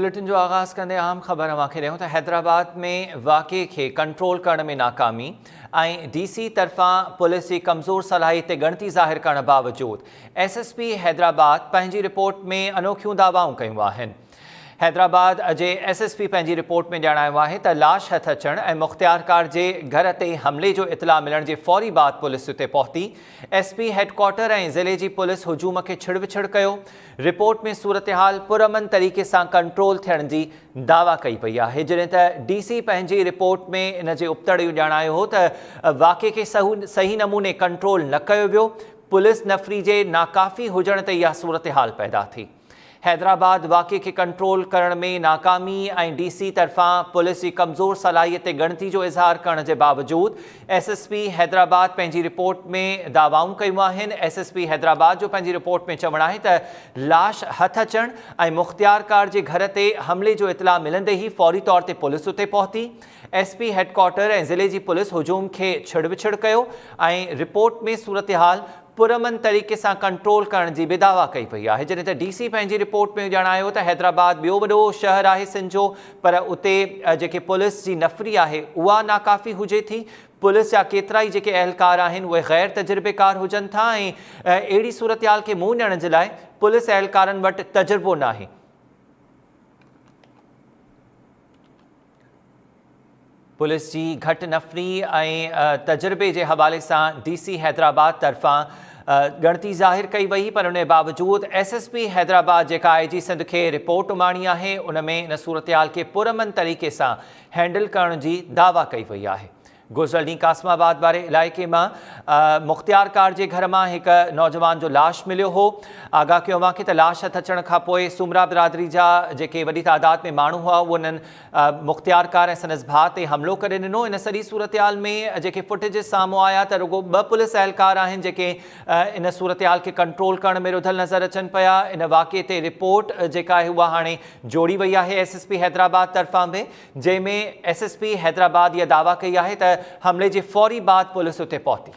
Bulletin जो आगाज़ कंदे अहम ख़बर अवांखे ॾियूं त हैदराबाद में वाक़े खे कंट्रोल करण में नाकामी ऐं DC तरफ़ां पुलिस जी कमज़ोर सलाहियत ते ॻणती ज़ाहिर करण बावजूद SSP हैदराबाद पंहिंजी रिपोर्ट में अनोखियूं दावाऊं कयूं आहिनि। हैदराबाद अॼु SSP पंहिंजी रिपोर्ट में ॼाणायो आहे त लाश हथ अचण ऐं मुख़्तियारकार जे घर ते हमले जो इतला मिलण जे फौरी बाद पुलिस उते पहुती। SP हेडक्वार्टर ऐं ज़िले जी पुलिस हुजूम खे छिड़विछड़ कयो। रिपोर्ट में सूरतहाल पुरअमन तरीक़े सां कंट्रोल थियण जी दावा कई पई आहे, जॾहिं त DC पंहिंजी रिपोर्ट में इन जे उपतड़ इहो ॼाणायो हो त वाक़े खे सही नमूने कंट्रोल न कयो वियो। पुलिस नफ़री जे नाकाफ़ी हुजण ते इहा सूरतहाल पैदा थी। हैदराबाद वाक़े खे कंट्रोल करण में नाकामी ऐं DC तरफ़ां पुलिस जी कमज़ोर सलाहियत ते ॻणती जो इज़हार करण जे बावजूद SSP हैदराबाद पंहिंजी रिपोर्ट में दावाऊं कयूं आहिनि। SSP हैदराबाद जो पंहिंजी रिपोर्ट में चवणु आहे त लाश हथ अचण ऐं मुख़्तियारकार जे घर ते हमले जो इतला मिलंदे ई फौरी तौर ते पुलिस उते पहुती। SP हेडक्वार्टर ऐं ज़िले जी पुलिस हुजूम खे छिड़विछड़ कयो ऐं रिपोर्ट में सूरतहाल पुरअमन तरीक़े सां कंट्रोल करण जी बि दावा कई पई आहे, जॾहिं त DC पंहिंजी रिपोर्ट में ॼाणायो त हैदराबाद ॿियो वॾो शहर आहे सिंध जो, पर उते जेके पुलिस जी नफ़री आहे उहा नाकाफ़ी हुजे थी। पुलिस जा केतिरा ई जेके अहलकार आहिनि उहे ग़ैर तजुर्बेकार हुजनि था ऐं अहिड़ी सूरतहाल खे मुंहुं ॾियण जे लाइ पुलिस अहलकारनि वटि तजुर्बो न आहे। पुलिस जी घटि नफ़री ऐं तजुर्बे जे हवाले सां DC हैदराबाद तरफ़ां ॻणती ज़ाहिर कई वई, पर उन बावजूद SSP हैदराबाद जेका IG सिंध खे रिपोर्ट उमाणी आहे उन में इन सूरतहाल खे पुरअमन तरीक़े सां हैंडल करण जी दावा कई वई आहे। गुज़िरियल ॾींहुं कासमाबाद वारे इलाइक़े मां मुख़्तियारकार जे घर मां हिकु नौजवान जो लाश मिलियो हो। आगाह कयो अवांखे त लाश हथ अचण खां पोइ सुमरा बिरादरी जा जेके वॾी तादाद में माण्हू हुआ उहे उन्हनि मुख़्तियारकार ऐं संदसि भाउ ते हमिलो करे ॾिनो। इन सॼी सूरतहाल में जेके फुटेजिस साम्हूं आया त रुॻो 2 पुलिस अहलकार आहिनि जेके इन सूरतहाल खे कंट्रोल करण में रुधल नज़र अचनि पिया। इन वाक़े ते रिपोर्ट जेका आहे उहा हाणे जोड़ी वई आहे SSP हैदराबाद तरफ़ां बि, जंहिंमें SSP हैदराबाद इहा दावा कई आहे त हमले जे फौरी बाद पुलिस उते पहुती।